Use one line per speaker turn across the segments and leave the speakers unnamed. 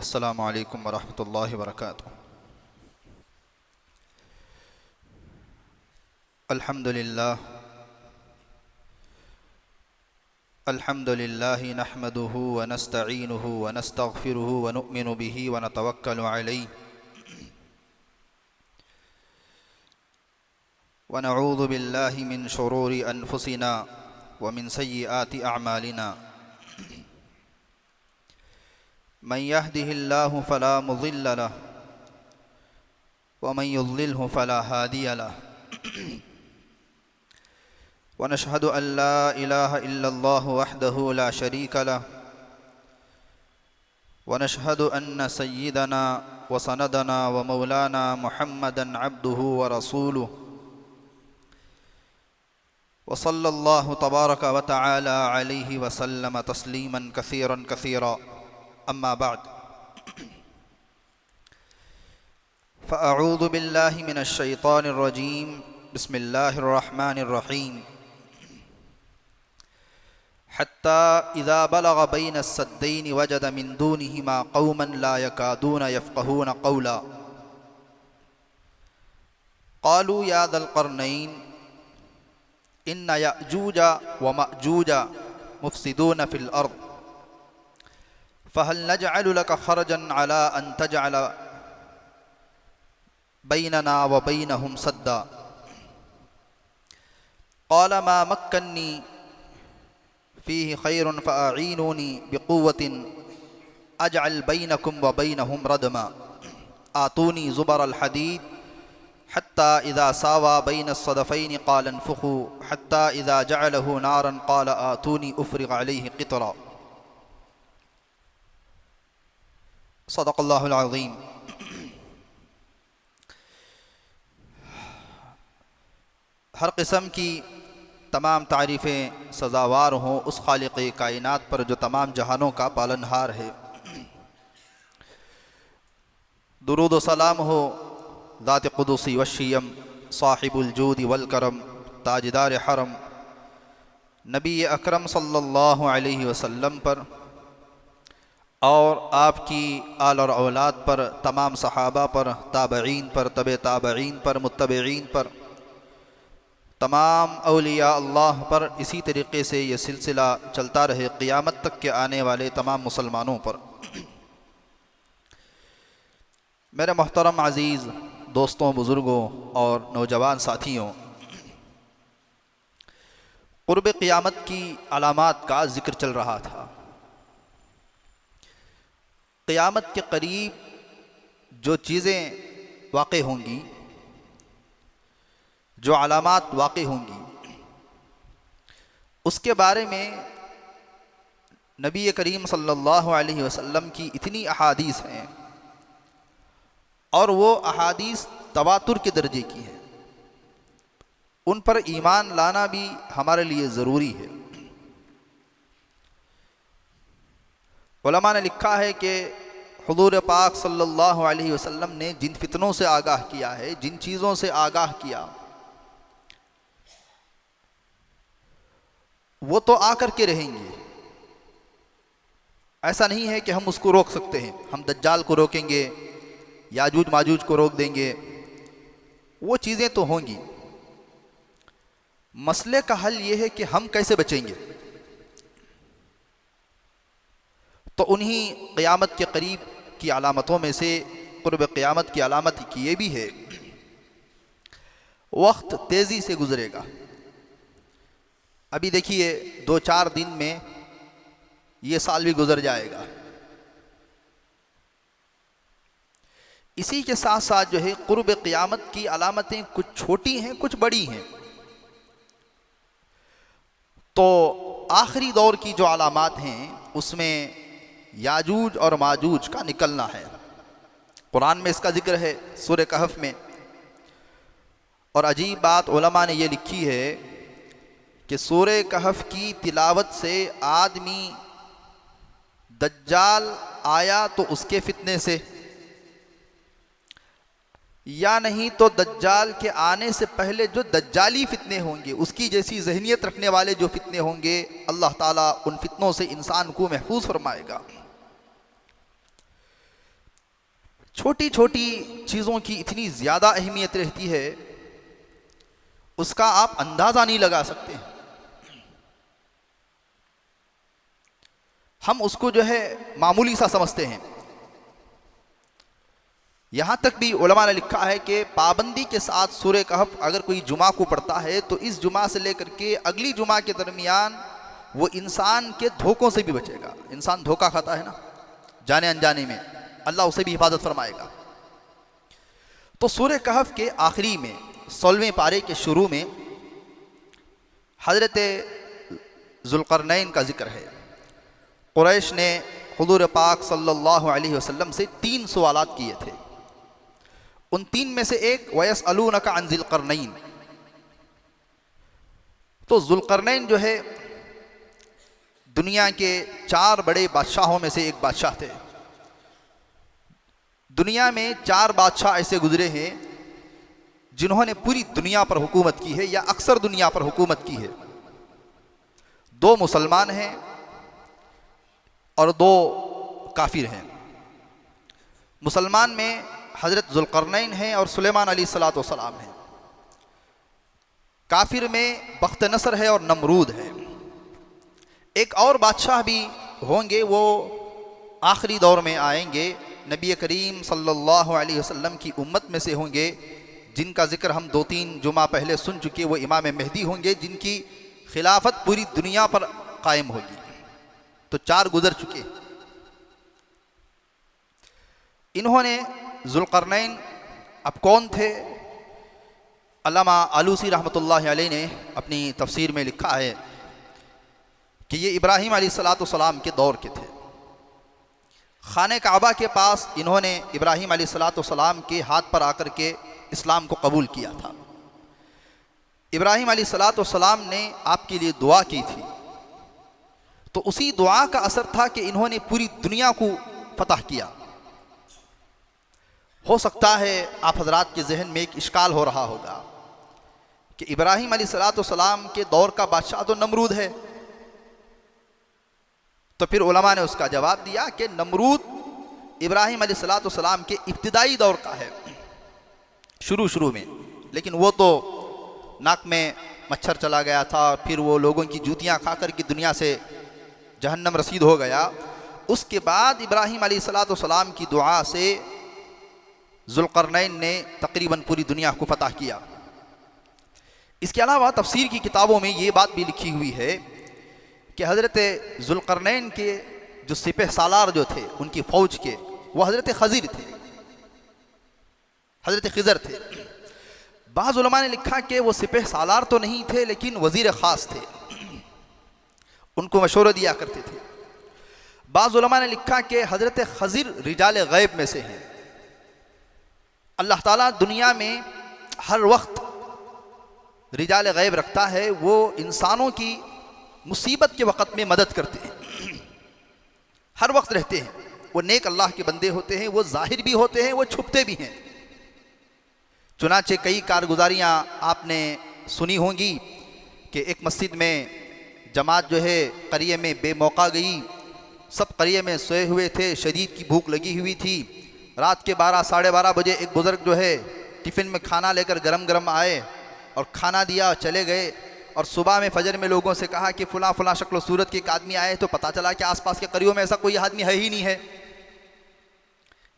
अस्सलामु अलैकुम वरहमतुल्लाहि वबरकातुहू। अल्हम्दुलिल्लाहि नहमदुहु व नस्तईनुहु व नस्तगफिरुहु व नुअमिनु बिही व नतवक्कलु अलैहि व नऊज़ु बिल्लाहि मिन शुरूरि अनफुसिना व मिन सय्यिआति अअमालिना। मन यहदिहिल्लाहु फला मुज़िल्ल लहु व मन युज़्लिल्हु फला हादिय लहु व नशहदु अन ला इलाहा इल्लल्लाहु वहदहु ला शरीक लहु व नशहदु अन्न सय्यिदना व सनदना व मौलाना मुहम्मदन अब्दुहु व रसूलुहु व सल्लल्लाहु तबारक व तआला अलैहि व सल्लम तस्लीमन कसीरन कसीरा। अम्मा बाद फ़अऊज़ु बिल्लाहि मिनश शैतानिर रजीम। बिस्मिल्लाहिर रहमानिर रहीम। हत्ता इज़ा बलग बैन अस्सद्दैन वजद मिन दूनिहिमा कौमन ला यकादून यफ़क़हून क़ौला क़ालू या ज़ल क़रनैन इन्न यअजूज व मअजूज मुफ़सिदून फ़िल अर्ज़ फ़हल नजअलु लक ख़रजन अला अन तजअल बैनना व बैनहुम सद्दा क़ाल मा मक्कन्नी फ़ीहि ख़ैरुन फ़अईनूनी बिक़ुव्वतिन अजअल बैनकुम व बैनहुम रदमा आतूनी ज़ुबरल हदीद हत्ता इज़ा सावा बैन अस्सदफ़ैनि क़ाल अन्फ़ुख़ू हत्ता इज़ा जअलहु नारन क़ाल आतूनी उफ़रिग़ अलैहि क़ितरा। सदक़ल्लाहुल अज़ीम। हर किस्म की तमाम तारीफ़ें सज़ावार हों उस खालिक़ कायनात पर जो तमाम जहानों का पालनहार है। दुरूद व सलाम हो ज़ात क़ुदूसी वश्शियम साहिबुल जूद वल करम ताजदार हरम नबी अकरम सल्लल्लाहु अलैहि वसल्लम पर और आपकी आल और औलाद पर, तमाम सहाबा पर, ताबईन पर, तबे ताबईन पर, मुत्तबईन पर, तमाम औलिया अल्लाह पर इसी तरीक़े से ये सिलसिला चलता रहे क़ियामत तक के आने वाले तमाम मुसलमानों पर। मेरे मोहतरम अज़ीज़ दोस्तों, बुज़ुर्गों और नौजवान साथियों, क़ुर्ब क़ियामत की अलामात का ज़िक्र चल रहा था। क़ियामत के करीब जो चीज़ें वाक़े होंगी, जो अलामात वाक़े होंगी, उसके बारे में नबी करीम सल्लल्लाहु अलैहि वसल्लम की इतनी अहादीस हैं और वो अहादीस तवातुर के दर्जे की हैं, उन पर ईमान लाना भी हमारे लिए ज़रूरी है। उलमा ने लिखा है कि हुज़ूर पाक सल्लल्लाहु अलैहि वसल्लम ने जिन फितनों से आगाह किया है, जिन चीज़ों से आगाह किया, वो तो आकर के रहेंगे। ऐसा नहीं है कि हम उसको रोक सकते हैं। हम दज्जाल को रोकेंगे, याजूज माजूज को रोक देंगे, वो चीज़ें तो होंगी। मसले का हल ये है कि हम कैसे बचेंगे। तो उन्हीं क़ियामत के करीब की अलामतों में से क़ुर्ब क़ियामत की अलामत की ये भी है, वक्त तेज़ी से गुज़रेगा। अभी देखिए 2-4 दिन में ये साल भी गुज़र जाएगा। इसी के साथ साथ जो है क़ुर्ब क़ियामत की अलामतें कुछ छोटी हैं, कुछ बड़ी हैं। तो आखिरी दौर की जो अलामात हैं उसमें याजूज और माजूज का निकलना है। कुरान में इसका ज़िक्र है सूरह कहफ में। और अजीब बात उलमा ने ये लिखी है कि सूरह कहफ की तिलावत से आदमी दज्जाल आया तो उसके फितने से, या नहीं तो दज्जाल के आने से पहले जो दज्जाली फितने होंगे, उसकी जैसी जहनियत रखने वाले जो फितने होंगे, अल्लाह ताला उन फितनों से इंसान को महफूज फरमाएगा। छोटी छोटी चीज़ों की इतनी ज़्यादा अहमियत रहती है, उसका आप अंदाज़ा नहीं लगा सकते। हम उसको जो है मामूली सा समझते हैं। यहाँ तक भी उलमा ने लिखा है कि पाबंदी के साथ सूरह कहफ अगर कोई जुमा को पढ़ता है तो इस जुमा से लेकर के अगली जुमा के दरमियान वो इंसान के धोखों से भी बचेगा। इंसान धोखा खाता है ना, जाने अनजाने में, अल्लाह उसे भी हिफाजत फरमाएगा। तो सूरह कहफ के आखिरी में 16वें पारे के शुरू में हज़रत ज़ुल्क़रनैन का जिक्र है। कुरैश ने हुज़ूर पाक सल्लल्लाहु अलैहि वसल्लम से 3 सवालात किए थे। उन 3 में से एक वयसअलूनका अन ज़ुल्क़रनैन। तो ज़ुल्क़रनैन जो है दुनिया के 4 बड़े बादशाहों में से एक बादशाह थे। दुनिया में 4 बादशाह ऐसे गुजरे हैं जिन्होंने पूरी दुनिया पर हुकूमत की है या अक्सर दुनिया पर हुकूमत की है। 2 मुसलमान हैं और 2 काफिर हैं। मुसलमान में हज़रत ज़ुल्क़रनैन हैं और सुलेमान अलैहिस्सलाम हैं। काफिर में बख्त नसर है और नमरूद है। एक और बादशाह भी होंगे, वो आखिरी दौर में आएंगे, नबी करीम सल्लल्लाहु अलैहि वसल्लम की उम्मत में से होंगे, जिनका जिक्र हम 2-3 जुमा पहले सुन चुके। वो इमाम मेहदी होंगे जिनकी खिलाफत पूरी दुनिया पर कायम होगी। तो 4 गुजर चुके। इन्होंने ज़ुल्क़रनैन अब कौन थे? अल्लामा आलूसी रहमतुल्लाहि अलैह ने अपनी तफसीर में लिखा है कि ये इब्राहीम अलैहिस्सलाम के दौर के थे। खाने काबा के पास इन्होंने इब्राहीम अलैहिस्सलाम के हाथ पर आकर के इस्लाम को कबूल किया था। इब्राहीम अलैहिस्सलाम ने आपके लिए दुआ की थी, तो उसी दुआ का असर था कि इन्होंने पूरी दुनिया को फतह किया। हो सकता है आप हजरात के जहन में एक इश्काल हो रहा होगा कि इब्राहीम अलैहिस्सलाम के दौर का बादशाह तो नमरूद है। तो फिर उलमा ने उसका जवाब दिया कि नमरूद इब्राहीम अलैहिस्सलाम के इब्तिदाई दौर का है, शुरू में, लेकिन वो तो नाक में मच्छर चला गया था, फिर वो लोगों की जूतियां खाकर की दुनिया से जहन्नम रसीद हो गया। उसके बाद इब्राहीम अलैहिस्सलाम की दुआ से ज़ुल्क़रनैन ने तकरीबन पूरी दुनिया को फतह किया। इसके अलावा तफसीर की किताबों में ये बात भी लिखी हुई है कि हज़रत ज़ुल्क़रनैन के जो सिपह सालार जो थे उनकी फ़ौज के, वो हज़रत खज़िर थे, हज़रत खिज़र थे। बाज़ उलमा ने लिखा कि वो सिपह सालार तो नहीं थे लेकिन वज़ीर ख़ास थे, उनको मशवरा दिया करते थे। बाज़ उलमा ने लिखा कि हज़रत खज़िर रिजाल गैब में से हैं। अल्लाह ताला दुनिया में हर वक्त रिजाल गैब रखता है, वो इंसानों की मुसीबत के वक़्त में मदद करते हैं, हर वक्त रहते हैं। वो नेक अल्लाह के बंदे होते हैं, वो ज़ाहिर भी होते हैं, वो छुपते भी हैं। चुनाचे कई कारगुजारियाँ आपने सुनी होंगी कि एक मस्जिद में जमात जो है करिए में बेमौका गई, सब करिए में सोए हुए थे, शदीद की भूख लगी हुई थी। रात के 12 साढ़े 12 बजे एक बुज़ुर्ग जो है टिफ़िन में खाना लेकर गरम गरम आए और खाना दिया, चले गए। और सुबह में फजर में लोगों से कहा कि फ़लाँ फ़लाँ शक्ल सूरत के एक आदमी आए, तो पता चला कि आसपास के करीब में ऐसा कोई आदमी है ही नहीं है।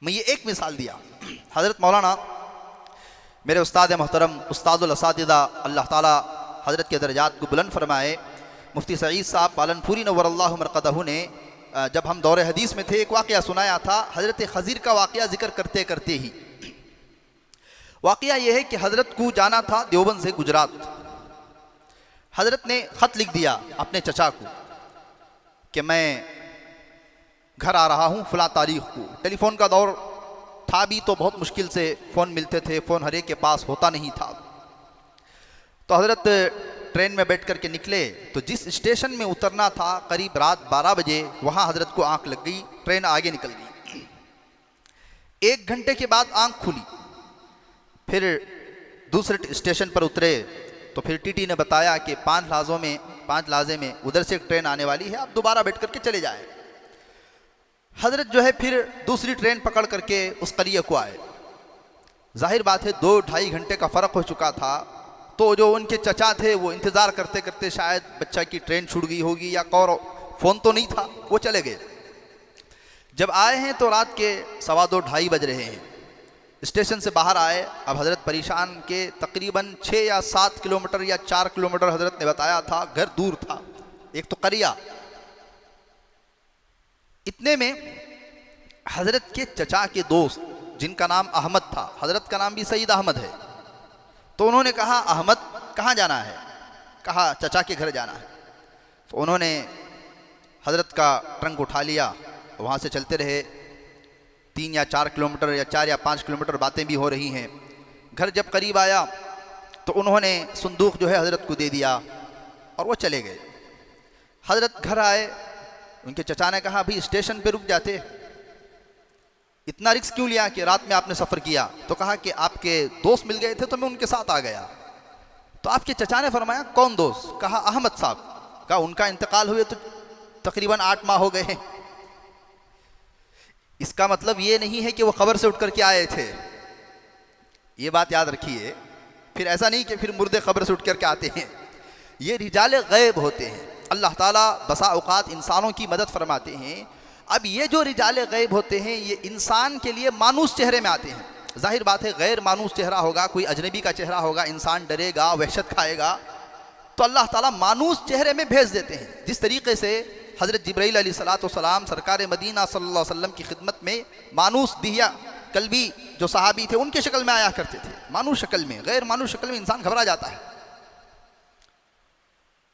मैं ये एक मिसाल दिया। हज़रत मौलाना मेरे उस्ताद मोहतरम उस्तादुल असातिज़ा, अल्लाह ताला हज़रत के दर्जात को बुलंद फरमाए, मुफ्ती सईद साहब पालनपुरी नव्वरल्लाहु मरक़दहू ने जब हम दौरे हदीस में थे एक वाक़या सुनाया था। हज़रत खज़िर का वाक़या ज़िक्र करते करते ही वाक़या यह है कि हज़रत को जाना था देवबंद से गुजरात। हज़रत ने ख़त लिख दिया अपने चचा को कि मैं घर आ रहा हूँ फ़लाँ तारीख़ को। टेलीफोन का दौर था भी तो बहुत मुश्किल से फ़ोन मिलते थे, फ़ोन हर एक के पास होता नहीं था। तो हज़रत ट्रेन में बैठ कर के निकले, तो जिस स्टेशन में उतरना था करीब रात 12 बजे, वहाँ हज़रत को आँख लग गई, ट्रेन आगे निकल गई। 1 घंटे के बाद आँख खुली, फिर दूसरे स्टेशन पर उतरे तो फिर टीटी ने बताया कि 5 लाजे में उधर से एक ट्रेन आने वाली है, आप दोबारा बैठ करके चले जाएं। हज़रत जो है फिर दूसरी ट्रेन पकड़ करके उस करिए को आए। जाहिर बात है 2-2.5 घंटे का फ़र्क हो चुका था, तो जो उनके चचा थे वो इंतज़ार करते करते शायद बच्चा की ट्रेन छूट गई होगी या और फ़ोन तो नहीं था, वो चले गए। जब आए हैं तो रात के 2:15-2:30 बज रहे हैं। स्टेशन से बाहर आए, अब हज़रत परेशान के तकरीबन 6 या 7 किलोमीटर या 4 किलोमीटर हज़रत ने बताया था, घर दूर था, एक तो करिया। इतने में हज़रत के चचा के दोस्त जिनका नाम अहमद था, हज़रत का नाम भी सईद अहमद है, तो उन्होंने कहा अहमद कहाँ जाना है? कहा चचा के घर जाना है। तो उन्होंने हज़रत का ट्रंक उठा लिया, वहाँ से चलते रहे 3 या 4 किलोमीटर या 4 या 5 किलोमीटर, बातें भी हो रही हैं। घर जब करीब आया तो उन्होंने संदूक जो है हज़रत को दे दिया और वो चले गए। हज़रत घर आए, उनके चचा ने कहा भाई स्टेशन पे रुक जाते, इतना रिस्क क्यों लिया कि रात में आपने सफ़र किया? तो कहा कि आपके दोस्त मिल गए थे तो मैं उनके साथ आ गया। तो आपके चचा ने फरमाया कौन दोस्त? कहा अहमद साहब। कहा उनका इंतकाल हुए तो तकरीबन 8 माह हो गए। इसका मतलब ये नहीं है कि वो खबर से उठ कर के आए थे, ये बात याद रखिए। फिर ऐसा नहीं कि फिर मुर्दे खबर से उठ कर के आते हैं, ये रिजाले गैब होते हैं। अल्लाह ताला बसा औकात इंसानों की मदद फरमाते हैं। अब ये जो रिजाले गैब होते हैं ये इंसान के लिए मानूस चेहरे में आते हैं। जाहिर बात है गैर मानूस चेहरा होगा, कोई अजनबी का चेहरा होगा, इंसान डरेगा, वहशत खाएगा, तो अल्लाह ताला मानूस चेहरे में भेज देते हैं। जिस तरीके से हज़रत जिब्राईल अलैहिस्सलाम सरकार मदीना सल्लल्लाहु अलैहि वसल्लम की खिदमत में मानूस दिहिया कल्बी जो सहाबी थे उनके शक्ल में आया करते थे, मानूस शक्ल में। गैर मानूस शक्ल में इंसान घबरा जाता है।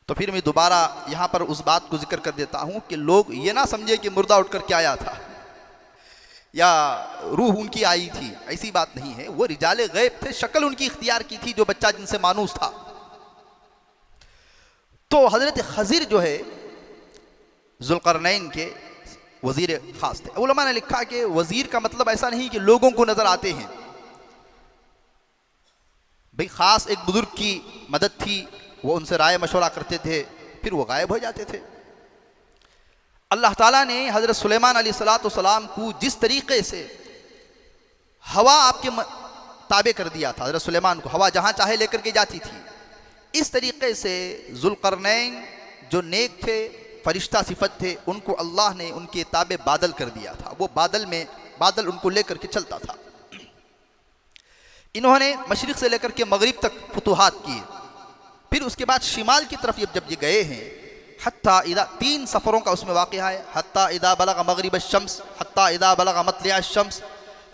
तो फिर मैं दोबारा यहाँ पर उस बात को जिक्र कर देता हूँ कि लोग ये ना समझे कि मुर्दा उठ कर के आया था या रूह उनकी आई थी, ऐसी बात नहीं है। वो रिजाले गैब थे, शक्ल उनकी इख्तियार की थी जो बच्चा जिनसे मानूस था। तो हज़रत खज़िर जो है ज़ुल्क़रनैन के वज़ीर ख़ास थे। उलमा ने लिखा कि वज़ीर का मतलब ऐसा नहीं कि लोगों को नज़र आते हैं, भाई ख़ास एक बुज़ुर्ग की मदद थी, वो उनसे राय मशवरा करते थे, फिर वो गायब हो जाते थे। अल्लाह ताला ने हज़रत सुलेमान अलैहिस्सलाम को जिस तरीक़े से हवा आपके ताबे कर दिया था, हज़रत सुलेमान को हवा जहाँ चाहे लेकर के जाती थी, इस तरीक़े से ज़ुल्क़रनैन जो नेक थे, फरिश्ता सिफत थे, उनको अल्लाह ने उनके ताबे बादल कर दिया था। वो बादल उनको लेकर के चलता था। इन्होंने मशरिक़ से लेकर के मगरिब तक फुतूहात किए। फिर उसके बाद शिमाल की तरफ जब ये गए हैं, हत्ता इदा 3 सफ़रों का उसमें वाक़या है। हत्ता इदा बलग मगरिब अश-शम्स, हत्ता इदा बलग मतलिअ अश-शम्स,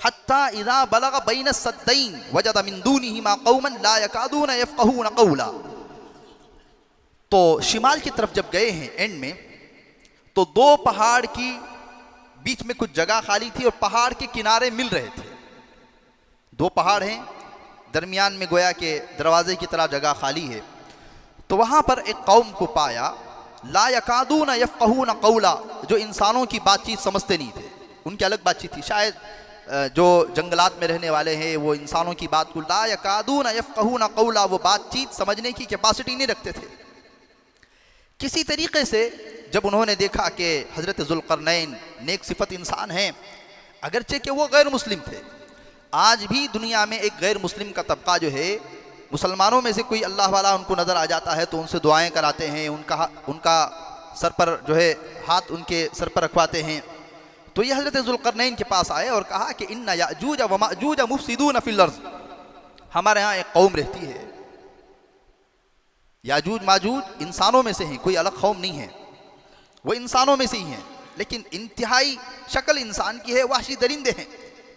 हत्ता इदा बलग बैन सद्दैन वजद मिन दूनिहिमा कौमन ला यकादून यफ़क़हून क़ौला। तो शिमाल की तरफ जब गए हैं एंड में, तो 2 पहाड़ की बीच में कुछ जगह खाली थी और पहाड़ के किनारे मिल रहे थे। 2 पहाड़ हैं, दरमियान में गोया के दरवाजे की तरह जगह खाली है। तो वहाँ पर एक कौम को पाया, ला यकादून यफ़क़हून क़ौला, जो इंसानों की बातचीत समझते नहीं थे। उनकी अलग बातचीत थी। शायद जो जंगलात में रहने वाले हैं वो इंसानों की बात को ला यकादून यफ़क़हून क़ौला, वो बातचीत समझने की कैपेसिटी नहीं रखते थे। किसी तरीक़े से जब उन्होंने देखा कि हज़रत ज़ुल्क़रनैन नेक सिफत इंसान हैं, अगरचे कि वो गैर मुस्लिम थे। आज भी दुनिया में एक गैर मुस्लिम का तबका जो है, मुसलमानों में से कोई अल्लाह वाला उनको नज़र आ जाता है तो उनसे दुआएं कराते हैं, उनका सर पर जो है हाथ उनके सर पर रखवाते हैं। तो ये हज़रत ज़ुल्क़रनैन के पास आए और कहा कि इन्ना याजूज व माजूज मुफ़सिदून फ़िल अर्ज़, हमारे यहाँ एक कौम रहती है, याजूज माजूज इंसानों में से हैं, कोई अलग कौम नहीं है, वो इंसानों में से ही हैं, लेकिन इंतहाई शक्ल इंसान की है, वहशी दरिंदे हैं,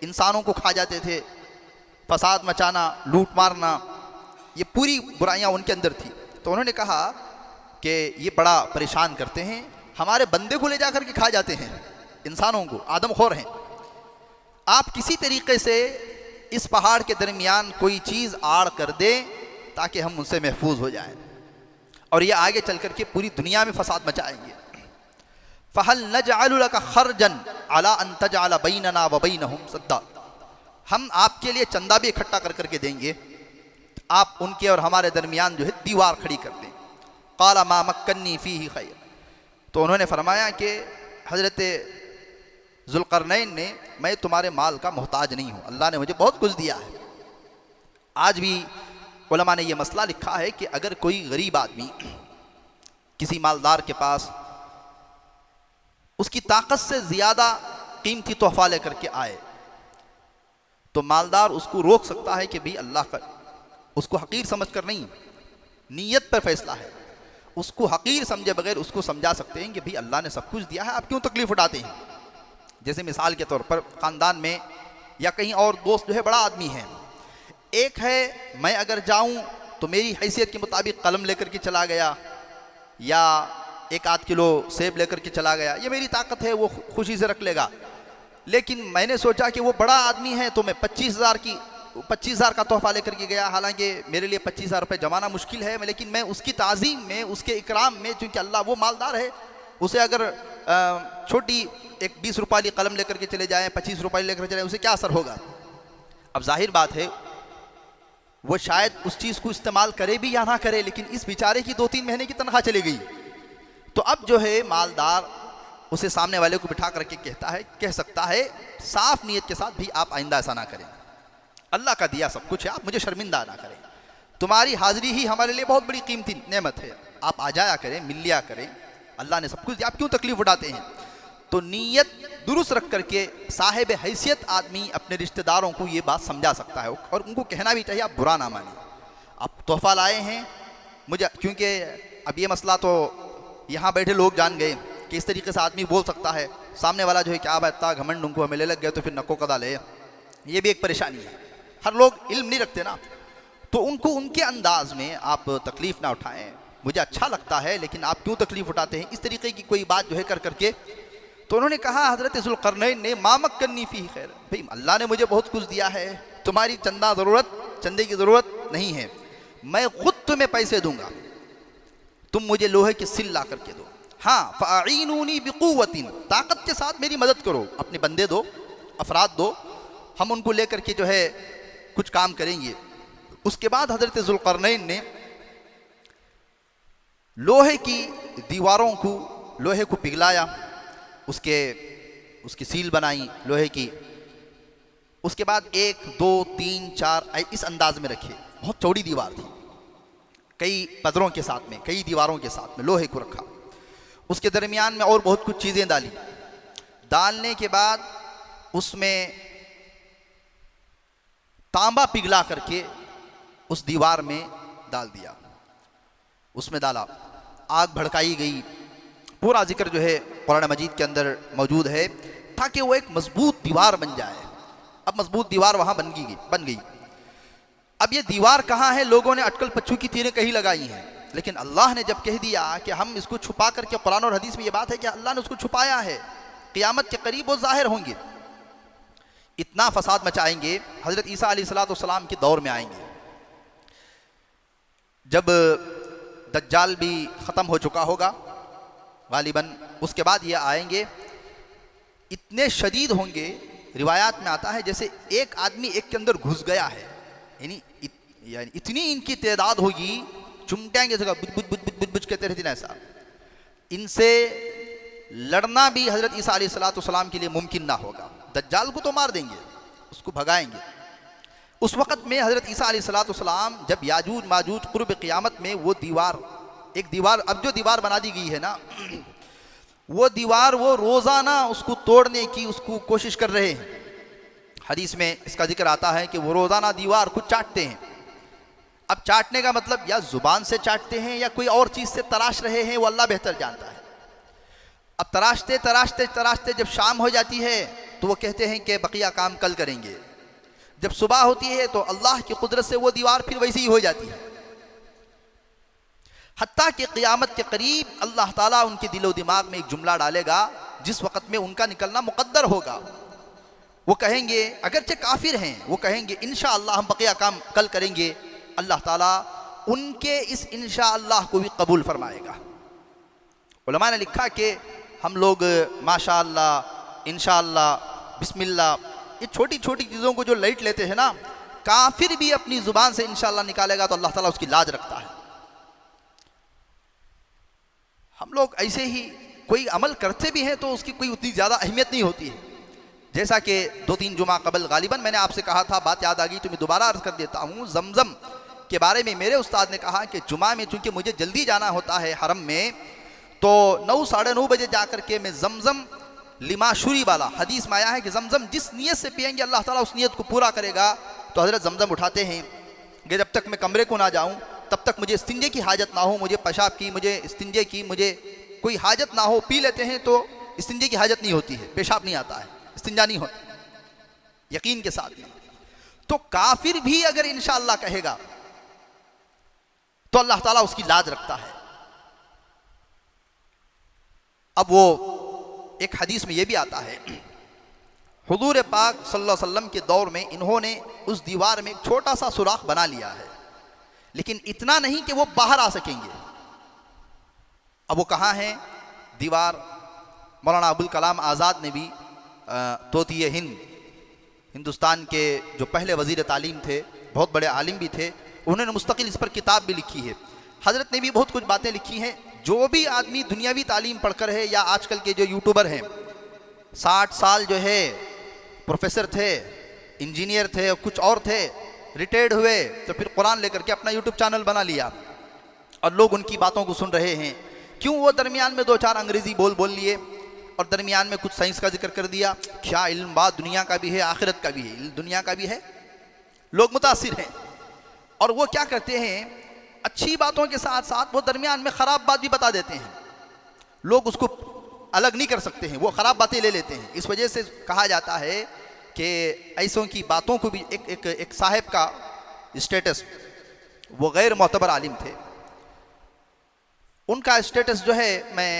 इंसानों को खा जाते थे, फसाद मचाना, लूट मारना, ये पूरी बुराइयां उनके अंदर थी। तो उन्होंने कहा कि ये बड़ा परेशान करते हैं, हमारे बंदे को ले जाकर के खा जाते हैं, इंसानों को, आदमखोर हैं। आप किसी तरीके से इस पहाड़ के दरमियान कोई चीज़ आड़ कर दें ताकि हम उनसे महफूज हो जाएं, और ये आगे चल कर के पूरी दुनिया में फसाद मचाएंगे। फ़हल नजअलु लका खर्जन अला अन तजअल बैनना व बैनहुम सद्दा, हम आपके लिए चंदा भी इकट्ठा कर करके देंगे, आप उनके और हमारे दरमियान जो है दीवार खड़ी कर दें। क़ाला मा मक्कन्नी फ़ीही खैर, तो उन्होंने फरमाया कि हज़रत जुल्करनैन ने, मैं तुम्हारे माल का मोहताज नहीं हूँ, अल्लाह ने मुझे बहुत कुछ दिया है। आज भी उलमा ने यह मसला लिखा है कि अगर कोई गरीब आदमी किसी मालदार के पास उसकी ताकत से ज़्यादा कीमती तोहफा लेकर के आए तो मालदार उसको रोक सकता है कि भाई अल्लाह का, उसको हकीर समझकर नहीं, नीयत पर फैसला है, उसको हकीर समझे बगैर उसको समझा सकते हैं कि भाई अल्लाह ने सब कुछ दिया है, आप क्यों तकलीफ़ उठाते हैं। जैसे मिसाल के तौर पर ख़ानदान में या कहीं और दोस्त जो है बड़ा आदमी है, एक है मैं अगर जाऊं तो मेरी हैसियत के मुताबिक कलम लेकर के चला गया या 1-8 किलो सेब लेकर के चला गया, ये मेरी ताकत है, वो खुशी से रख लेगा। लेकिन मैंने सोचा कि वो बड़ा आदमी है तो मैं 25,000 का तोहफा लेकर के गया, हालांकि मेरे लिए 25,000 रुपये जमाना मुश्किल है, लेकिन मैं उसकी ताज़ीम में, उसके इकराम में, चूँकि अल्लाह वो मालदार है, उसे अगर छोटी एक 20 रुपये वाली कलम लेकर के चले जाएँ, 25 रुपये लेकर चले जाएँ, उसे क्या असर होगा। अब जाहिर बात है वो शायद उस चीज़ को इस्तेमाल करे भी या ना करे, लेकिन इस बेचारे की 2-3 महीने की तनख्वाह चली गई। तो अब जो है मालदार उसे सामने वाले को बिठा करके कह सकता है साफ नीयत के साथ, भी आप आइंदा ऐसा ना करें, अल्लाह का दिया सब कुछ है, आप मुझे शर्मिंदा ना करें, तुम्हारी हाज़िरी ही हमारे लिए बहुत बड़ी कीमती नेमत है, आप आ जाया करें, मिल लिया करें, अल्लाह ने सब कुछ दिया, आप क्यों तकलीफ़ उठाते हैं। तो नीयत दुरुस्त रख करके साहिब हैसियत आदमी अपने रिश्तेदारों को ये बात समझा सकता है और उनको कहना भी चाहिए आप बुरा ना मानिए, आप तोहफ़ा लाए हैं मुझे, क्योंकि अब ये मसला तो यहाँ बैठे लोग जान गए कि इस तरीके से आदमी बोल सकता है, सामने वाला जो है क्या बात था घमंड उनको हमें ले लग गए तो फिर नको कदा ले, ये भी एक परेशानी है, हर लोग इल्म नहीं रखते ना, तो उनको उनके अंदाज में आप तकलीफ़ ना उठाएं, मुझे अच्छा लगता है लेकिन आप क्यों तकलीफ़ उठाते हैं, इस तरीके की कोई बात जो है कर करके। तो उन्होंने कहा हज़रत ज़ुल्क़रनैन ने मामक करनी फ़ी खैर, भाई अल्लाह ने मुझे बहुत कुछ दिया है, तुम्हारी चंदे की ज़रूरत नहीं है, मैं ख़ुद तुम्हें पैसे दूंगा, तुम मुझे लोहे की सिल ला करके दो, हाँ फ़अईनूनी बिक़ुव्वतिन, ताकत के साथ मेरी मदद करो, अपने बंदे दो, अफराद दो, हम उनको लेकर के जो है कुछ काम करेंगे। उसके बाद हज़रत ज़ुल्क़रनैन ने लोहे की दीवारों को, लोहे को पिघलाया, उसकी सील बनाई लोहे की, उसके बाद 1 2 3 4 इस अंदाज में रखे, बहुत चौड़ी दीवार थी, कई पदरों के साथ में, कई दीवारों के साथ में लोहे को रखा, उसके दरमियान में और बहुत कुछ चीज़ें डाली, डालने के बाद उसमें तांबा पिघला करके उस दीवार में डाल दिया, उसमें डाला, आग भड़काई गई, पूरा जिक्र जो है कुरान मजीद के अंदर मौजूद है, ताकि वो एक मजबूत दीवार बन जाए। अब मजबूत दीवार वहाँ बन गई। अब ये दीवार कहाँ है, लोगों ने अटकल पच्छू की तीरें कहीं लगाई हैं, लेकिन अल्लाह ने जब कह दिया कि हम इसको छुपा करके, कुरान और हदीस में ये बात है कि अल्लाह ने उसको छुपाया है, क़ियामत के करीब वो ज़ाहिर होंगे, इतना फसाद मचाएंगे, हज़रत ईसा अलैहिस्सलाम के दौर में आएंगे, जब दज्जाल भी ख़त्म हो चुका होगा गालिबन, उसके बाद ये आएंगे, इतने शदीद होंगे, रिवायात में आता है जैसे एक आदमी एक के अंदर घुस गया है, यानी इतनी इनकी तादाद होगी, चुमटेंगे जगह बुज बुज बुज बुज बुज कहते रहते हैं, ऐसा इनसे लड़ना भी हज़रत ईसा अलैहिस्सलाम के लिए मुमकिन ना होगा, दज्जाल को तो मार देंगे, उसको भगाएंगे। उस वक़्त में हज़रत ईसा अलैहिस्सलाम जब याजूज माजूज कुर्ब क़ियामत में वो दीवार, एक दीवार, अब जो दीवार बना दी गई है ना, वो दीवार वो रोज़ाना उसको तोड़ने की उसको कोशिश कर रहे हैं, हदीस में इसका जिक्र आता है कि वो रोज़ाना दीवार को चाटते हैं। अब चाटने का मतलब या ज़ुबान से चाटते हैं या कोई और चीज़ से तराश रहे हैं, वो अल्लाह बेहतर जानता है। अब तराशते तराशते तराशते जब शाम हो जाती है तो वो कहते हैं कि बकिया काम कल करेंगे, जब सुबह होती है तो अल्लाह की कुदरत से वो दीवार फिर वैसी ही हो जाती है, हत्ता कि क़ियामत के करीब अल्लाह ताला उनके दिलो दिमाग में एक जुमला डालेगा, जिस वक़्त में उनका निकलना मुक़द्दर होगा, वो कहेंगे, अगरचे काफिर हैं, वो कहेंगे इंशाअल्लाह हम बकिया काम कल करेंगे, अल्लाह ताला उनके इस इंशाअल्लाह को भी कबूल फरमाएगा। उलमा ने लिखा कि हम लोग माशाअल्लाह, इंशाअल्लाह, बिस्मिल्लाह, ये छोटी छोटी चीज़ों को जो लाइट लेते हैं ना, काफिर भी अपनी ज़ुबान से इंशाअल्लाह निकालेगा तो अल्लाह ताला उसकी लाज रखता है। हम लोग ऐसे ही कोई अमल करते भी हैं तो उसकी कोई उतनी ज़्यादा अहमियत नहीं होती है, जैसा कि 2-3 जुमा कबल गालिबन मैंने आपसे कहा था, बात याद आ गई तो मैं दोबारा अर्ज़ कर देता हूँ। जमज़म के बारे में मेरे उस्ताद ने कहा कि जुमा में चूँकि मुझे जल्दी जाना होता है हरम में, तो 9 साढ़े 9 बजे जा कर के मैं जमज़म लिमाशुरी वाला, हदीस में आया है कि जमज़म जिस नीयत से पिएंगे अल्लाह ताला उस नीयत को पूरा करेगा। तो हज़रत जमज़म उठाते हैं कि जब तक मैं कमरे को ना जाऊँ तब तक मुझे इस्तिंजे की हाजत ना हो, मुझे पेशाब की, मुझे इस्तिंजे की, मुझे कोई हाजत ना हो। पी लेते हैं तो इस्तिंजे की हाजत नहीं होती है, पेशाब नहीं आता है, इस्तिंजा नहीं होता, यकीन के साथ में। तो काफिर भी अगर इंशाअल्लाह कहेगा तो अल्लाह ताला उसकी लाज रखता है। अब वो एक हदीस में ये भी आता है, हुजूर पाक सल्लल्लाहु अलैहि वसल्लम के दौर में इन्होंने उस दीवार में एक छोटा सा सुराख बना लिया है, लेकिन इतना नहीं कि वो बाहर आ सकेंगे। अब वो कहाँ है दीवार? मौलाना अबुल कलाम आज़ाद ने भी तोतिए हिंद, हिंदुस्तान के जो पहले वज़ीर तालीम थे, बहुत बड़े आलिम भी थे, उन्होंने मुस्तकिल इस पर किताब भी लिखी है। हज़रत ने भी बहुत कुछ बातें लिखी हैं। जो भी आदमी दुनियावी तालीम पढ़कर है, या आजकल के जो यूट्यूबर हैं, 60 साल जो है प्रोफेसर थे, इंजीनियर थे, कुछ और थे, रिटायर्ड हुए तो फिर कुरान लेकर के अपना यूट्यूब चैनल बना लिया और लोग उनकी बातों को सुन रहे हैं। क्यों? वो दरमियान में 2-4 अंग्रेज़ी बोल लिए और दरमियान में कुछ साइंस का जिक्र कर दिया। क्या इल्म बात दुनिया का भी है, आखिरत का भी है, दुनिया का भी है। लोग मुतासिर हैं और वो क्या करते हैं, अच्छी बातों के साथ साथ वो दरमियान में ख़राब बात भी बता देते हैं। लोग उसको अलग नहीं कर सकते हैं, वो ख़राब बातें ले लेते हैं। इस वजह से कहा जाता है कि ऐसों की बातों को भी एक साहिब का स्टेटस, वो गैर मोतबर आलिम थे, उनका स्टेटस जो है मैं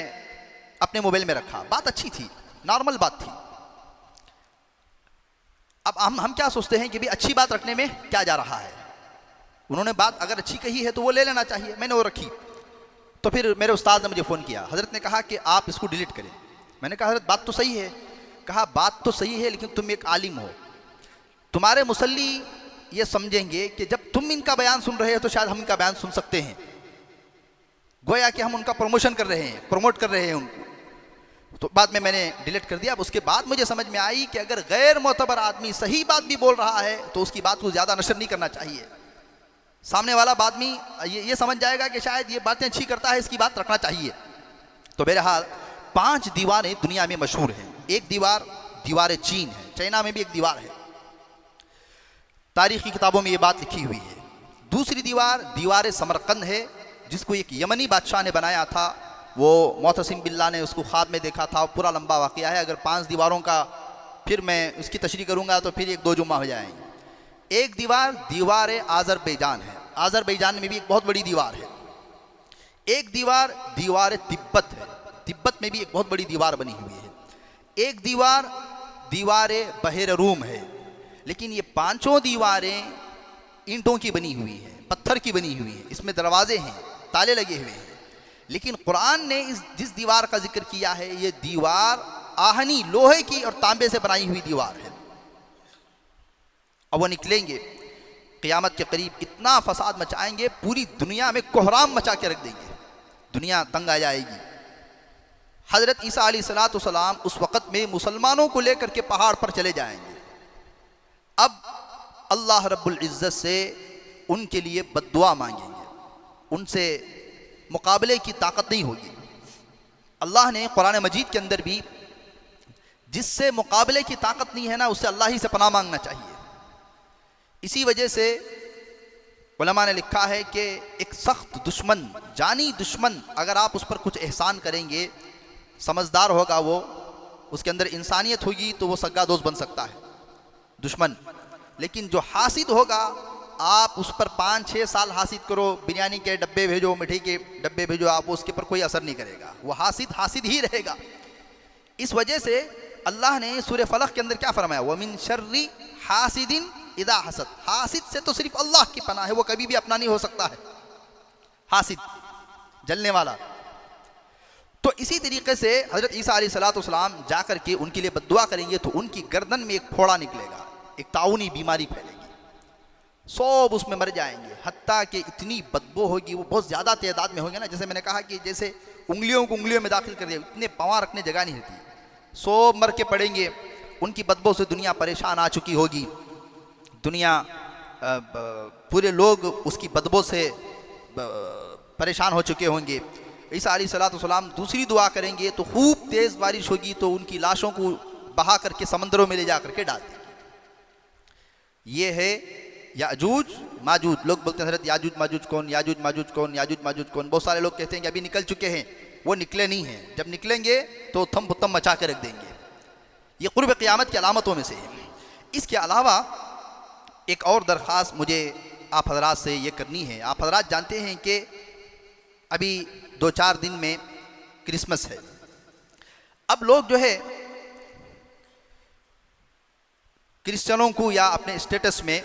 अपने मोबाइल में रखा। बात अच्छी थी, नॉर्मल बात थी। अब हम क्या सोचते हैं कि भी अच्छी बात रखने में क्या जा रहा है। उन्होंने बात अगर अच्छी कही है तो वो ले लेना चाहिए, मैंने वो रखी। तो फिर मेरे उस्ताद ने मुझे फ़ोन किया, हज़रत ने कहा कि आप इसको डिलीट करें। मैंने कहा हज़रत बात तो सही है। कहा बात तो सही है, लेकिन तुम एक आलिम हो, तुम्हारे मुसल्ली ये समझेंगे कि जब तुम इनका बयान सुन रहे हो तो शायद हम इनका बयान सुन सकते हैं, गोया कि हम उनका प्रमोशन कर रहे हैं, प्रमोट कर रहे हैं उनको। तो बाद में मैंने डिलीट कर दिया। अब उसके बाद मुझे समझ में आई कि अगर गैर मोतबर आदमी सही बात भी बोल रहा है तो उसकी बात को ज़्यादा नशर नहीं करना चाहिए। सामने वाला आदमी ये समझ जाएगा कि शायद ये बातें अच्छी करता है, इसकी बात रखना चाहिए। तो बहरहाल 5 दीवारें दुनिया में मशहूर हैं। एक दीवार चीन है, चाइना में भी एक दीवार है, तारीख़ी किताबों में ये बात लिखी हुई है। दूसरी दीवार समरकंद है, जिसको एक यमनी बादशाह ने बनाया था। वो मोहतसिम बिल्ला ने उसको ख्वाब में देखा था। पूरा लंबा वाक़या है, अगर 5 दीवारों का फिर मैं उसकी तशरीह करूँगा तो फिर 1-2 जुम्मा हो जाएंगे। एक दीवार आज़रबैजान है, आज़रबैजान में भी एक बहुत बड़ी दीवार है। एक दीवार तिब्बत है, तिब्बत में भी एक बहुत बड़ी दीवार बनी हुई है। एक दीवार बहर रूम है। लेकिन ये 5 दीवारें ईंटों की बनी हुई हैं, पत्थर की बनी हुई हैं, इसमें दरवाजे हैं, ताले लगे हुए हैं। लेकिन कुरान ने जिस दीवार का जिक्र किया है, ये दीवार आहनी लोहे की और तांबे से बनाई हुई दीवार है। अब वो निकलेंगे क़यामत के करीब, इतना फसाद मचाएंगे, पूरी दुनिया में कोहराम मचा के रख देंगे, दुनिया तंग आ जाएगी। हज़रत ईसा अलैहिस्सलाम उस वक़्त में मुसलमानों को लेकर के पहाड़ पर चले जाएंगे। अब अल्लाह रब्बुल इज़्ज़त से उनके लिए बद्दुआ मांगेंगे, उनसे मुकाबले की ताकत नहीं होगी। अल्लाह ने कुरान मजीद के अंदर भी जिससे मुकाबले की ताकत नहीं है ना, उससे अल्लाह ही से पनाह मांगना चाहिए। इसी वजह से उलमा ने लिखा है कि एक सख्त दुश्मन, जानी दुश्मन, अगर आप उस पर कुछ एहसान करेंगे, समझदार होगा वो, उसके अंदर इंसानियत होगी तो वो सगा दोस्त बन सकता है दुश्मन। लेकिन जो हासिद होगा, आप उस पर 5-6 साल हासिद करो, बिरयानी के डब्बे भेजो, मिठाई के डब्बे भेजो, आप उसके पर कोई असर नहीं करेगा, वो हासिद ही रहेगा। इस वजह से अल्लाह ने सूरह फलक के अंदर क्या फरमाया, व मिन शर्रि हासिदिन इदा हसद। हासिद से तो सिर्फ अल्लाह की पनाह है, वो कभी भी अपना नहीं हो सकता है, हासिद जलने वाला। तो इसी तरीके से हज़रत ईसा अलैहिस्सलाम जा कर के उनके लिए बद्दुआ करेंगे तो उनकी गर्दन में एक फोड़ा निकलेगा, एक ताउनी बीमारी फैलेगी, सब उसमें मर जाएंगे। हत्ता कि इतनी बदबू होगी, वो बहुत ज़्यादा तादाद में होंगे ना, जैसे मैंने कहा कि जैसे उंगलियों को उंगलियों में दाखिल कर दिया, इतने पाँव रखने जगह नहीं रहती, सब मर के पड़ेंगे। उनकी बदबू से दुनिया परेशान आ चुकी होगी, दुनिया पूरे लोग उसकी बदबू से परेशान हो चुके होंगे। ईसा अलैहिस्सलाम दूसरी दुआ करेंगे तो खूब तेज़ बारिश होगी, तो उनकी लाशों को बहा करके समंदरों में ले जा करके डाल देंगे। ये है याजूज माजूज। लोग बोलते हैं हज़रत याजूज माजूज कौन, याजूज माजूज कौन, याजूज माजूज कौन। बहुत सारे लोग कहते हैं कि अभी निकल चुके हैं, वो निकले नहीं हैं। जब निकलेंगे तो थम पुतम मचा के रख देंगे। ये कुर्ब क़यामत की अलामतों में से है। इसके अलावा एक और दरख्वास्त मुझे आप हजरात से ये करनी है। आप हजरात जानते हैं कि अभी 2-4 दिन में क्रिसमस है। अब लोग जो है क्रिश्चियनों को या अपने स्टेटस में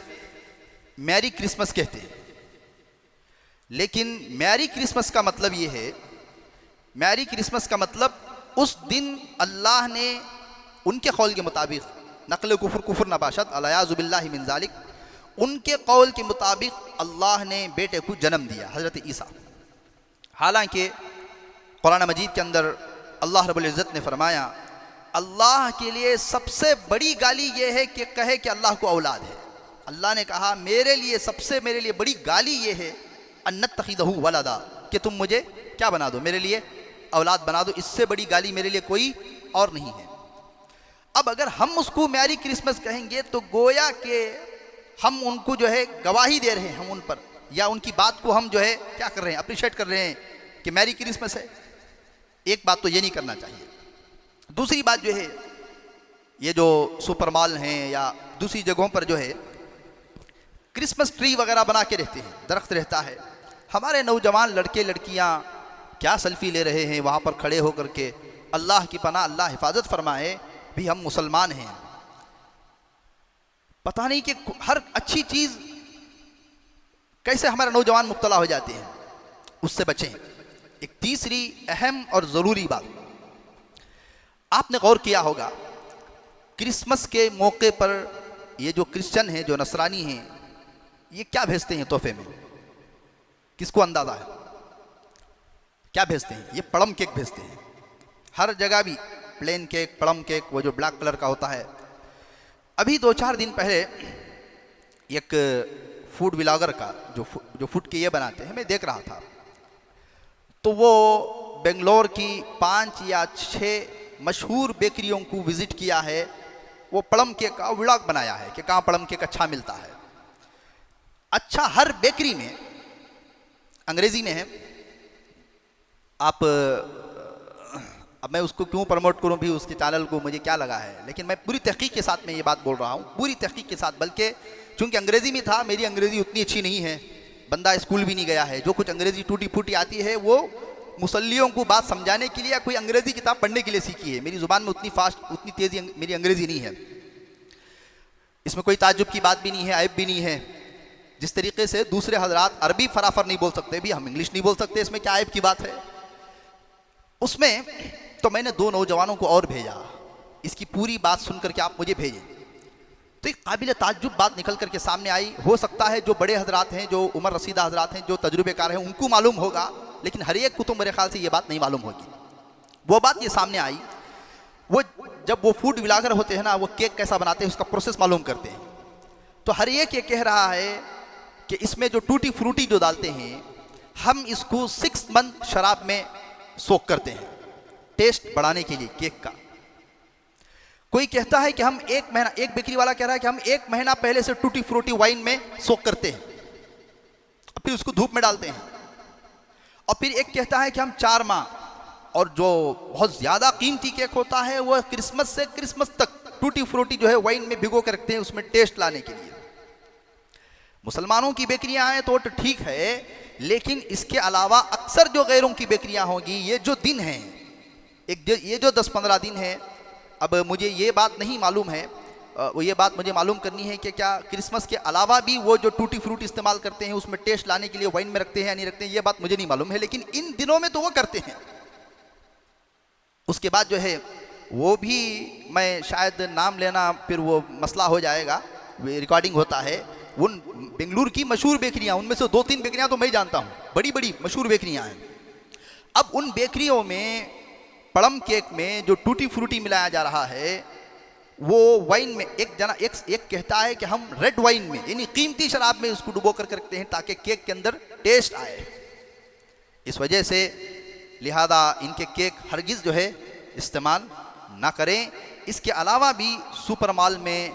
मैरी क्रिसमस कहते हैं, लेकिन मैरी क्रिसमस का मतलब ये है, मैरी क्रिसमस का मतलब उस दिन अल्लाह ने उनके कौल के मुताबिक, नक़ल कुफर नबाशत अलियाज़ु बिल्लाहि मिन ज़ालिक, उनके कौल के मुताबिक अल्लाह ने बेटे को जन्म दिया, हज़रत ईसा। हालांकि कुरान मजीद के अंदर अल्लाह रब्बुल इज़्ज़त ने फरमाया, अल्लाह के लिए सबसे बड़ी गाली ये है कि कहे कि अल्लाह को औलाद है। अल्लाह ने कहा मेरे लिए बड़ी गाली ये है अन्नत्तखिज़हु वलदा, कि तुम मुझे क्या बना दो, मेरे लिए औलाद बना दो। इससे बड़ी गाली मेरे लिए कोई और नहीं है। अब अगर हम उसको मैरी क्रिसमस कहेंगे तो गोया कि हम उनको जो है गवाही दे रहे हैं, हम उन पर, या उनकी बात को हम जो है क्या कर रहे हैं, अप्रिशिएट कर रहे हैं कि मैरी क्रिसमस है। एक बात तो ये नहीं करना चाहिए। दूसरी बात जो है, ये जो सुपर मॉल हैं या दूसरी जगहों पर जो है क्रिसमस ट्री वगैरह बना के रहते हैं, दरख्त रहता है। हमारे नौजवान लड़के लड़कियां क्या सेल्फी ले रहे हैं वहाँ पर खड़े होकर के। अल्लाह की पनाह, अल्लाह हिफाजत फरमाए, भी हम मुसलमान हैं, पता नहीं कि हर अच्छी चीज़ कैसे हमारे नौजवान मुब्तला हो जाते हैं, उससे बचें। एक तीसरी अहम और ज़रूरी बात, आपने गौर किया होगा क्रिसमस के मौके पर ये जो क्रिश्चियन हैं, जो नसरानी हैं, ये क्या भेजते हैं तोहफे में? किसको अंदाज़ा है क्या भेजते हैं? ये प्लम केक भेजते हैं। हर जगह भी प्लेन केक, प्लम केक, वो जो ब्लैक कलर का होता है। अभी 2-4 दिन पहले एक फूड व्लॉगर का जो फूड के ये बनाते हैं, मैं देख रहा था, तो वो बेंगलोर की 5 या 6 मशहूर बेकरियों को विज़िट किया है। वो प्लम केक का व्लॉग बनाया है कि कहाँ प्लम केक अच्छा मिलता है। अच्छा, हर बेकरी में, अंग्रेज़ी में है, आप, अब मैं उसको क्यों प्रमोट करूं भी, उसके चैनल को, मुझे क्या लगा है, लेकिन मैं पूरी तहकीक के साथ में ये बात बोल रहा हूँ, पूरी तहकीक के साथ। बल्कि चूँकि अंग्रेज़ी में था, मेरी अंग्रेज़ी उतनी अच्छी नहीं है, बंदा स्कूल भी नहीं गया है। जो कुछ अंग्रेज़ी टूटी फूटी आती है वो मुसल्लियों को बात समझाने के लिए या कोई अंग्रेज़ी किताब पढ़ने के लिए सीखी है। मेरी ज़ुबान में उतनी फास्ट, उतनी तेज़ी मेरी अंग्रेज़ी नहीं है। इसमें कोई ताज्जुब की बात भी नहीं है, ऐब भी नहीं है। जिस तरीके से दूसरे हजरात अरबी फराफर नहीं बोल सकते, भी हम इंग्लिश नहीं बोल सकते, इसमें क्या ऐब की बात है? उसमें तो मैंने 2 नौजवानों को और भेजा, इसकी पूरी बात सुन करके आप मुझे भेजें। तो एक काबिल ताज्जुब बात निकल करके सामने आई। हो सकता है जो बड़े हजरात हैं, जो उमर रसीदा हजरात हैं, जो तजुर्बेकार हैं, उनको मालूम होगा, लेकिन हर एक को तो मेरे ख्याल से ये बात नहीं मालूम होगी। वो बात ये सामने आई, वो जब वो फूड व्लॉगर होते हैं ना, वो केक कैसा बनाते हैं उसका प्रोसेस मालूम करते हैं। तो हर एक ये कह रहा है कि इसमें जो टूटी फ्रूटी जो डालते हैं, हम इसको 6 मंथ शराब में सोक करते हैं टेस्ट बढ़ाने के लिए केक का। कोई कहता है कि हम 1 महीना, एक बेकरी वाला कह रहा है कि हम 1 महीना पहले से टूटी फ्रूटी वाइन में सोक करते हैं, फिर उसको धूप में डालते हैं। और फिर एक कहता है कि हम 4 माह, और जो बहुत ज़्यादा कीमती केक होता है वो क्रिसमस से क्रिसमस तक टूटी फ्रूटी जो है वाइन में भिगो के रखते हैं, उसमें टेस्ट लाने के लिए। मुसलमानों की बेकरियां हैं तो ठीक है, लेकिन इसके अलावा अक्सर जो गैरों की बेकरियां होंगी, ये जो दिन हैं, ये जो 10-15 दिन है, अब मुझे ये बात नहीं मालूम है, वो ये बात मुझे मालूम करनी है कि क्या क्रिसमस के अलावा भी वो जो टूटी फ्रूटी इस्तेमाल करते हैं उसमें टेस्ट लाने के लिए वाइन में रखते हैं या नहीं रखते हैं, ये बात मुझे नहीं मालूम है, लेकिन इन दिनों में तो वो करते हैं। उसके बाद जो है वो भी, मैं शायद नाम लेना फिर वो मसला हो जाएगा, रिकॉर्डिंग होता है। उन बेंगलुरु की मशहूर बेकरियां, उनमें से 2-3 बेकरियां तो मैं जानता हूं, बड़ी बड़ी मशहूर बेकरियां हैं। अब उन बेकरियों में प्लम केक में जो टूटी फ्रूटी मिलाया जा रहा है, वो वाइन में एक जना एक कहता है कि हम रेड वाइन में यानी कीमती शराब में उसको डुबो कर रखते हैं ताकि केक के अंदर टेस्ट आए। इस वजह से लिहाजा इनके केक हरगिज़ जो है इस्तेमाल ना करें। इसके अलावा भी सुपर माल में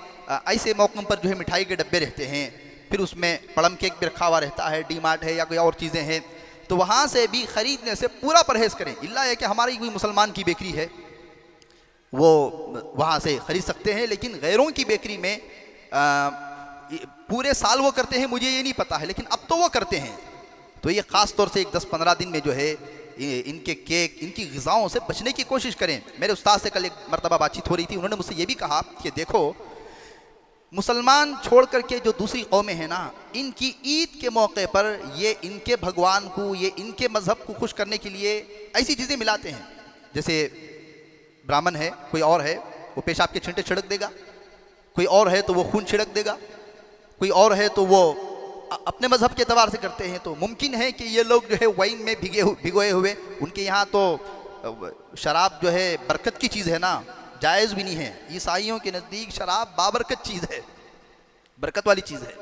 ऐसे मौक़ों पर जो है मिठाई के डब्बे रहते हैं, फिर उसमें प्लम केक भी रखा हुआ रहता है, डी मार्ट है या कोई और चीज़ें हैं, तो वहाँ से भी ख़रीदने से पूरा परहेज़ करें। इल्ला है कि हमारी कोई मुसलमान की बेकरी है वो वहाँ से ख़रीद सकते हैं, लेकिन गैरों की बेकरी में पूरे साल वो करते हैं मुझे ये नहीं पता है, लेकिन अब तो वो करते हैं। तो ये ख़ास तौर से एक 10-15 दिन में जो है इनके केक, इनकी ग़िज़ाओं से बचने की कोशिश करें। मेरे उस्ताद से कल एक मरतबा बातचीत हो रही थी, उन्होंने मुझसे ये भी कहा कि देखो मुसलमान छोड़ करके जो दूसरी कौमें हैं ना, इनकी ईद के मौके पर ये इनके भगवान को, ये इनके मज़हब को खुश करने के लिए ऐसी चीज़ें मिलाते हैं। जैसे ब्राह्मण है, कोई और है वो पेशाब के छींटे छिड़क देगा, कोई और है तो वो खून छिड़क देगा, कोई और है तो वो अपने मज़हब के एतबार से करते हैं। तो मुमकिन है कि ये लोग जो है वाइन में भिगोए हुए, उनके यहाँ तो शराब जो है बरकत की चीज़ है ना, जायज़ भी नहीं है। ईसाइयों के नज़दीक शराब बाबरकत चीज़ है, बरकत वाली चीज़ है।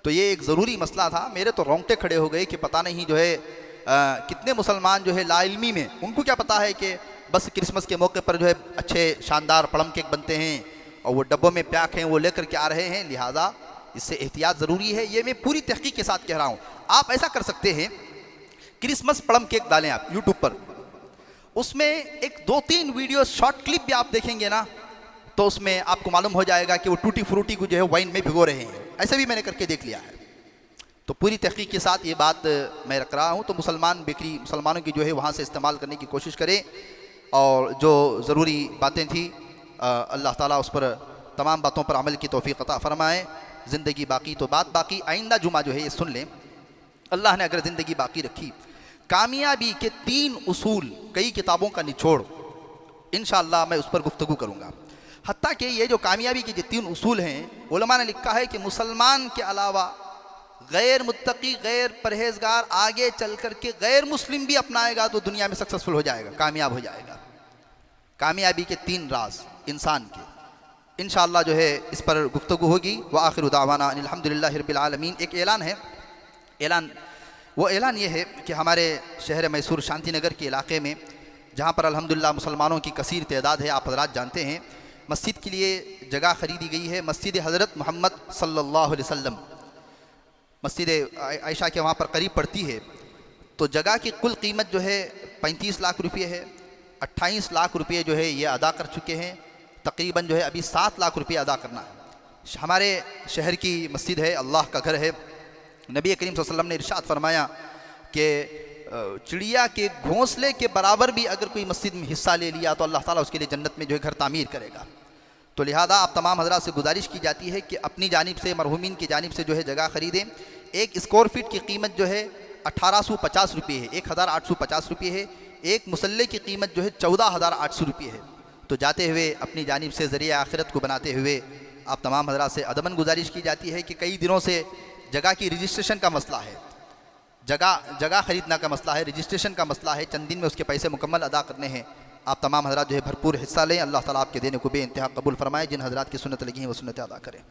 तो ये एक ज़रूरी मसला था। मेरे तो रोंगटे खड़े हो गए कि पता नहीं जो है कितने मुसलमान जो है लाइल्मी में, उनको क्या पता है कि बस क्रिसमस के मौके पर जो है अच्छे शानदार प्लम केक बनते हैं और वो डब्बों में पैक हैं, वो लेकर के आ रहे हैं। लिहाजा इससे एहतियात ज़रूरी है। ये मैं पूरी तहकीक के साथ कह रहा हूँ। आप ऐसा कर सकते हैं, क्रिसमस प्लम केक डालें आप यूट्यूब पर, उसमें एक 2-3 वीडियो शॉर्ट क्लिप भी आप देखेंगे ना, तो उसमें आपको मालूम हो जाएगा कि वो टूटी फ्रूटी को जो है वाइन में भिगो रहे हैं। ऐसे भी मैंने करके देख लिया है। तो पूरी तहकीक के साथ ये बात मैं रख रहा हूँ। तो मुसलमानों की जो है वहाँ से इस्तेमाल करने की कोशिश करें, और जो ज़रूरी बातें थी अल्लाह ताला उस पर तमाम बातों पर अमल की तौफीक अता फ़रमाए। ज़िंदगी बाकी तो बात बाकी। आइंदा जुमा जो है ये सुन लें, अल्लाह ने अगर ज़िंदगी बाकी रखी, कामयाबी के 3 उसूल, कई किताबों का निचोड़, इंशाअल्लाह मैं उस पर गुफ्तगू करूँगा। हत्ता कि ये जो कामयाबी के जो 3 उसूल हैं, उलमा ने लिखा है कि मुसलमान के अलावा गैर मुत्तकी, गैर परहेजगार आगे चल कर के गैर मुस्लिम भी अपनाएगा तो दुनिया में सक्सेसफुल हो जाएगा, कामयाब हो जाएगा। कामयाबी के 3 राज इंसान के, इंशाअल्लाह जो है इस पर गुफ्तगू होगी। व आखिर दावाना अल्हम्दुलिल्लाहि रब्बिल आलमीन। एक ऐलान है, वो ऐलान ये है कि हमारे शहर मैसूर शांति नगर के इलाके में, जहाँ पर अल्हम्दुलिल्लाह मुसलमानों की कसीर तादाद है, आप हज़रात जानते हैं, मस्जिद के लिए जगह ख़रीदी गई है। मस्जिद हज़रत मोहम्मद सल्लल्लाहु अलैहि वसल्लम, मस्जिद आयशा के वहाँ पर करीब पड़ती है। तो जगह की कुल कीमत जो है 35 लाख रुपये है। 28 लाख रुपये जो है ये अदा कर चुके हैं। तकरीबन जो है अभी 7 लाख रुपये अदा करना है। हमारे शहर की मस्जिद है, अल्लाह का घर है। नबी करीम सल्लल्लाहु अलैहि वसल्लम ने इरशाद फरमाया कि चिड़िया के घोंसले के बराबर भी अगर कोई मस्जिद में हिस्सा ले लिया तो अल्लाह ताला उसके लिए जन्नत में जो है घर तामीर करेगा। तो लिहाजा आप तमाम हज़रात से गुजारिश की जाती है कि अपनी जानिब से, मरहूमीन की जानिब से जो है जगह ख़रीदें। 1 स्क्वायर फीट की कीमत जो है 1850 रुपये है, 1850 रुपये है। एक मुसल्ले की कीमत जो है 14,800 रुपये है। तो जाते हुए अपनी जानिब से ज़रिया आखिरत को बनाते हुए आप तमाम हज़रात से अदमन गुजारिश की जाती है कि कई दिनों से जगह की रजिस्ट्रेशन का मसला है, जगह ख़रीदना का मसला है, रजिस्ट्रेशन का मसला है। चंद दिन में उसके पैसे मुकम्मल अदा करने हैं। आप तमाम हज़रात जो है भरपूर हिस्सा लें। अल्लाह ताला आपके देने को बेइंतहा कबूल फरमाए। जिन हज़रात की सुन्नत लगी हैं वो सुन्नत अदा करें।